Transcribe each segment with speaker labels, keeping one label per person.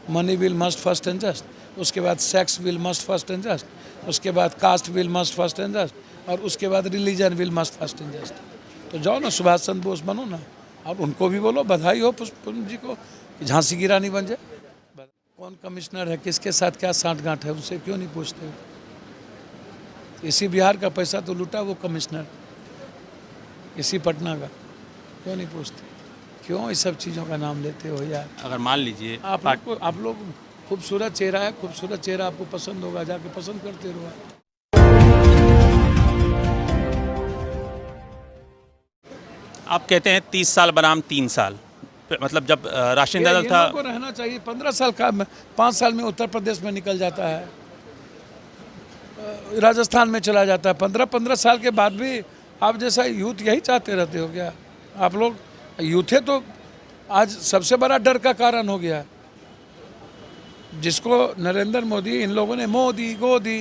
Speaker 1: Money will must first and just, उसके बाद sex will must first and just, उसके बाद caste will must first and just, और उसके बाद religion will must first and just. तो जाओ ना, सुभाष चंद्र बोस बनो ना, और उनको भी बोलो बधाई हो पुष्प जी को कि झांसी की रानी बन जाए। कौन कमिश्नर है, किसके साथ क्या साठगांठ है, उनसे क्यों नहीं पूछते? इसी बिहार का पैसा तो लूटा वो कमिश्नर, इसी पटना का, क्यों नहीं पूछते? क्यों इस सब चीज़ों का नाम लेते हो यार?
Speaker 2: अगर मान लीजिए
Speaker 1: आप लोग खूबसूरत चेहरा है, खूबसूरत चेहरा आपको पसंद होगा, जाके पसंद करते रहो।
Speaker 2: आप कहते हैं 30 साल बनाम 3 साल, मतलब जब राष्ट्रीय दल था
Speaker 1: को रहना चाहिए 15 साल का, 5 साल में उत्तर प्रदेश में निकल जाता है, राजस्थान में चला जाता है। 15 साल के बाद भी आप जैसा यूथ यही चाहते रहते हो क्या? आप लोग यूथ है तो आज सबसे बड़ा डर का कारण हो गया, जिसको नरेंद्र मोदी, इन लोगों ने मोदी गोदी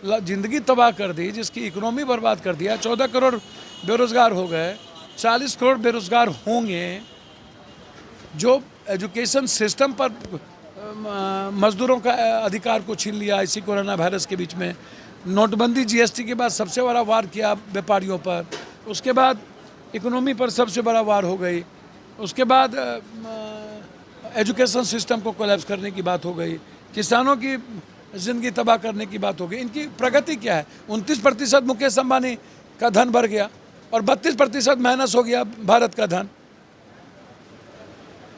Speaker 1: जिंदगी तबाह कर दी, जिसकी इकोनॉमी बर्बाद कर दिया। 14 करोड़ बेरोजगार हो गए, 40 करोड़ बेरोजगार होंगे। जो एजुकेशन सिस्टम पर मजदूरों का अधिकार को छीन लिया इसी कोरोना वायरस के बीच में। नोटबंदी जीएसटी के बाद सबसे बड़ा वार किया व्यापारियों पर, उसके बाद इकोनॉमी पर सबसे बड़ा वार हो गई, उसके बाद एजुकेशन सिस्टम को कोलैप्स करने की बात हो गई, किसानों की ज़िंदगी तबाह करने की बात हो गई। इनकी प्रगति क्या है? 29% मुकेश अंबानी का धन बढ़ गया और 32% माइनस हो गया भारत का धन,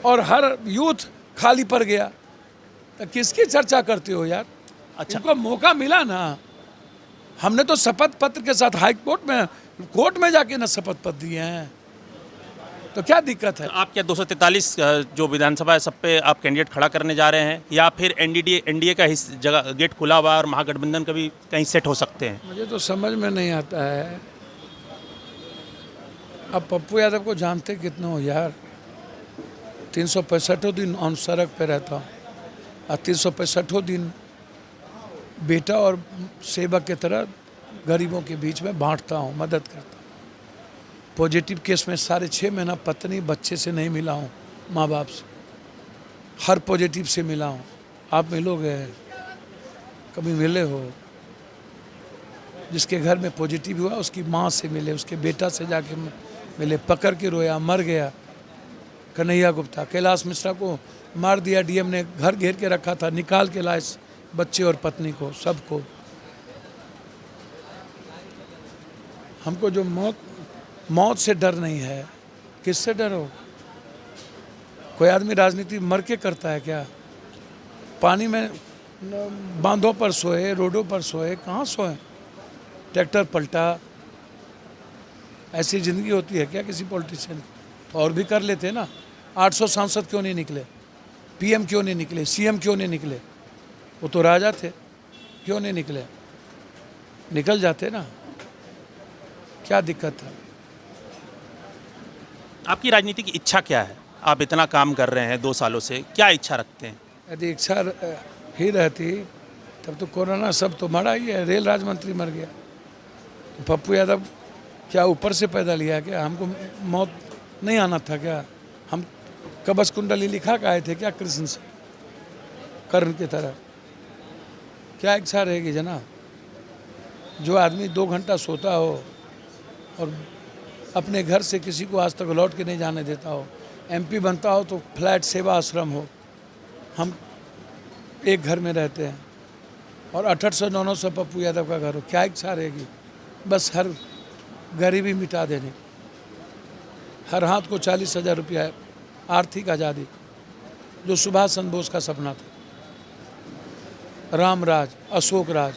Speaker 1: और हर यूथ खाली पड़ गया। तो किसकी चर्चा करते हो यार? अच्छा, इनको मौका मिला ना, हमने तो शपथ पत्र के साथ हाई कोर्ट में जाके ना शपथ पत्र दिए हैं, तो क्या दिक्कत है?
Speaker 2: आप क्या 243 जो विधानसभा है सब पे आप कैंडिडेट खड़ा करने जा रहे हैं, या फिर एनडीए का जगह गेट खुला हुआ और महागठबंधन का भी कहीं सेट हो सकते हैं?
Speaker 1: मुझे तो समझ में नहीं आता है। अब पप्पू यादव को जानते कितने हो यार? 365 दिन ऑन सड़क पे रहता हूँ, और 365 दिन बेटा और सेवक की तरह गरीबों के बीच में बांटता हूँ, मदद करता हूँ। पॉजिटिव केस में 6.5 महीना पत्नी बच्चे से नहीं मिला हूँ, माँ बाप से, हर पॉजिटिव से मिला हूँ। आप मिलोगे, कभी मिले हो? जिसके घर में पॉजिटिव हुआ उसकी माँ से मिले, उसके बेटा से जाके मिले, पकड़ के रोया, मर गया। कन्हैया गुप्ता, कैलाश मिश्रा को मार दिया डीएम ने, घर घेर के रखा था, निकाल के लाए बच्चे और पत्नी को, सबको। हमको जो मौत से डर नहीं है, किससे डर हो? कोई आदमी राजनीति मर के करता है क्या? पानी में बांधों पर सोए, रोडों पर सोए, कहाँ सोए? ट्रैक्टर पलटा, ऐसी ज़िंदगी होती है क्या किसी पॉलिटिशियन की? और भी कर लेते ना। 800 सांसद क्यों नहीं निकले? पीएम क्यों नहीं निकले? सीएम क्यों नहीं निकले? वो तो राजा थे, क्यों नहीं निकले? निकल जाते ना, क्या दिक्कत है?
Speaker 2: आपकी राजनीति की इच्छा क्या है? आप इतना काम कर रहे हैं 2 सालों से, क्या इच्छा रखते हैं?
Speaker 1: यदि इच्छा ही रहती तब तो कोरोना सब तो मरा ही है। रेल राज्य मंत्री मर गया, पप्पू यादव क्या ऊपर से पैदा लिया क्या? हमको मौत नहीं आना था क्या? हम कवच कुंडली लिखा के आए थे क्या कृष्ण से, कर्ण की तरह? क्या इच्छा रहेगी जनाब? जो आदमी 2 घंटा सोता हो और अपने घर से किसी को आज तक लौट के नहीं जाने देता हो, एमपी बनता हो तो फ्लैट सेवा आश्रम हो, हम एक घर में रहते हैं, और 800-900 पप्पू यादव का घर हो, क्या इच्छा रहेगी? बस हर गरीबी मिटा देने, हर हाथ को 40,000 रुपया, आर्थिक आज़ादी, जो सुभाष चंद्र बोस का सपना था। राम राज, अशोक राज,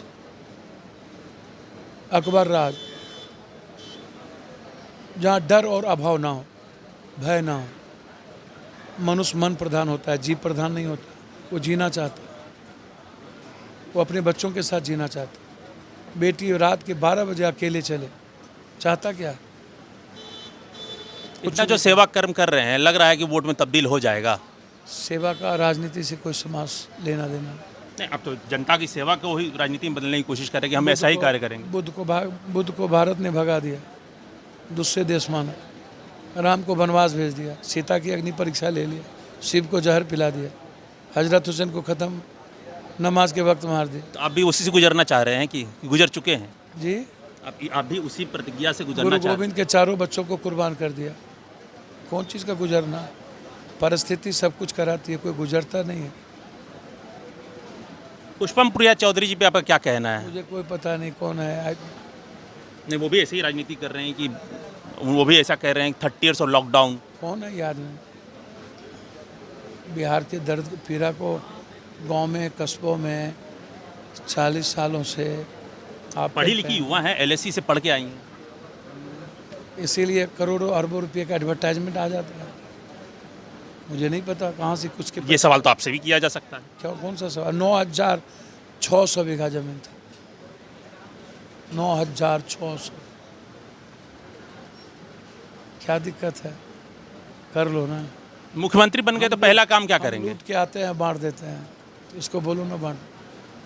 Speaker 1: अकबर राज, जहाँ डर और अभाव ना हो, भय ना हो। मनुष्य मन प्रधान होता है, जीव प्रधान नहीं होता। वो जीना चाहता है, वो अपने बच्चों के साथ जीना चाहता है। बेटी रात के 12 बजे अकेले चले, चाहता क्या?
Speaker 2: इतना जो सेवा कर्म कर रहे हैं, लग रहा है कि वोट में तब्दील हो जाएगा।
Speaker 1: सेवा का राजनीति से कोई समाज लेना देना
Speaker 2: नहीं। अब तो जनता की सेवा को ही राजनीति में बदलने की कोशिश करें कि हम ऐसा ही कार्य करेंगे।
Speaker 1: बुद्ध को भारत ने भगा दिया, दूसरे देश माना। राम को वनवास भेज दिया, सीता की अग्नि परीक्षा ले लिया, शिव को जहर पिला दिया। हजरत हुसैन को ख़त्म नमाज के वक्त मार दिया।
Speaker 2: तो आप भी उसी से गुजरना चाह रहे हैं कि गुजर चुके हैं?
Speaker 1: जी,
Speaker 2: आप भी उसी प्रतिज्ञा से गुजरना
Speaker 1: गुरु
Speaker 2: चाह रहे हैं?
Speaker 1: गोविंद के चारों बच्चों को कुर्बान कर दिया। कौन चीज़ का गुजरना? परिस्थिति सब कुछ कराती है, कोई गुजरता नहीं है।
Speaker 2: पुष्पम प्रिया चौधरी जी पे आपका क्या कहना है?
Speaker 1: मुझे कोई पता नहीं कौन है।
Speaker 2: नहीं, वो भी ऐसे ही राजनीति कर रहे हैं कि वो भी ऐसा कह रहे हैं 30 ईयर्स ऑफ लॉकडाउन।
Speaker 1: कौन है ये आदमी? बिहार के दर्द पीड़ा को गांव में कस्बों में 40 सालों से आप
Speaker 2: पढ़ी
Speaker 1: कहते
Speaker 2: लिखी
Speaker 1: हैं।
Speaker 2: युवा है, LSE से पढ़ के आई हैं।
Speaker 1: इसीलिए करोड़ों अरबों रुपए का एडवर्टाइजमेंट आ जाता है। मुझे नहीं पता कहाँ से कुछ के
Speaker 2: ये सवाल तो आपसे भी किया जा सकता है।
Speaker 1: क्या कौन सा सवाल? 9,600 बीघा जमीन था। 9,600। क्या दिक्कत है? कर लो ना।
Speaker 2: मुख्यमंत्री बन गए तो पहला काम क्या
Speaker 1: हम
Speaker 2: करेंगे?
Speaker 1: लूट के आते हैं, बांट देते हैं। तो इसको बोलो ना बांट।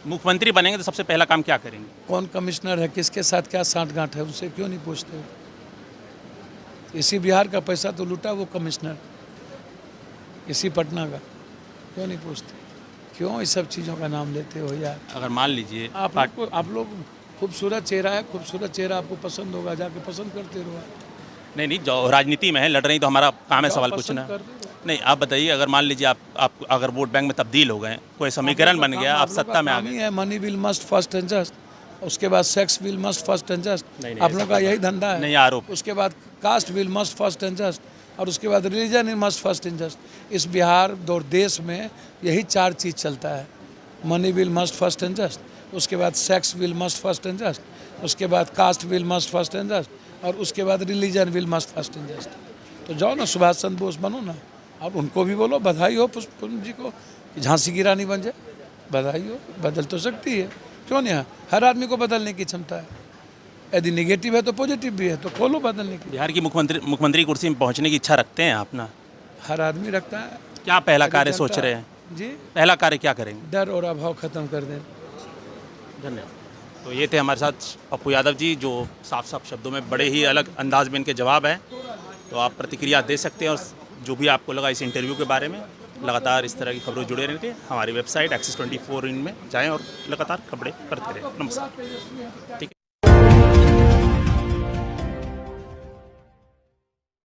Speaker 2: मुख्यमंत्री बनेंगे तो सबसे पहला काम क्या करेंगे?
Speaker 1: कौन कमिश्नर है, किसके साथ क्या साठगांठ है, उनसे क्यों नहीं पूछते? इसी बिहार का पैसा तो लूटा वो कमिश्नर, इसी पटना का। क्यों नहीं पूछते? क्यों इस सब चीज़ों का नाम लेते हो यार?
Speaker 2: अगर मान लीजिए
Speaker 1: आप लोग खूबसूरत चेहरा है, खूबसूरत चेहरा आपको पसंद होगा, जाके पसंद करते रहो।
Speaker 2: नहीं, जो राजनीति में है, लड़ रही, तो हमारा काम है सवाल
Speaker 1: पसंद
Speaker 2: पूछना।
Speaker 1: कर दो।
Speaker 2: नहीं, आप बताइए, अगर मान लीजिए आप अगर वोट बैंक में तब्दील हो गए, कोई समीकरण बन गया, आप सत्ता में आ गए।
Speaker 1: है money will must first and just, उसके बाद sex will must first and just.
Speaker 2: नहीं,
Speaker 1: आप लोग का यही धंधा है।
Speaker 2: नहीं, आरोप।
Speaker 1: उसके बाद caste will must first and just, और उसके बाद religion in must first and just. इस बिहार दो देश में यही 4 चीज़ चलता है। Money will must first and just, उसके बाद sex will must first and just, उसके बाद caste will must first and just, और उसके बाद religion will must first and just. तो जाओ ना, सुभाष चंद्र बोस बनो ना, और उनको भी बोलो बधाई हो पुष्पम जी को, झांसी की रानी बन जाए। बधाई हो, बदल तो सकती है, क्यों नहीं है? हर आदमी को बदलने की क्षमता है। यदि निगेटिव है तो पॉजिटिव भी है, तो खोलो बदलने की।
Speaker 2: बिहार की मुख्यमंत्री कुर्सी में पहुंचने की इच्छा रखते हैं आप ना?
Speaker 1: हर आदमी रखता है।
Speaker 2: क्या पहला कार्य
Speaker 1: यदि
Speaker 2: सोच
Speaker 1: जनता-
Speaker 2: रहे हैं?
Speaker 1: जी,
Speaker 2: पहला कार्य क्या करेंगे?
Speaker 1: डर और अभाव खत्म कर दें।
Speaker 2: धन्यवाद। तो ये थे हमारे साथ पप्पू यादव जी, जो साफ साफ शब्दों में बड़े ही अलग अंदाज में इनके जवाब हैं। तो आप प्रतिक्रिया दे सकते हैं, और जो भी आपको लगा इस इंटरव्यू के बारे में। लगातार इस तरह की खबरों जुड़े रहने के लिए हमारी वेबसाइट Axis 24 में जाएं और लगातार खबरें पढ़ते रहें। नमस्कार। ठीक है।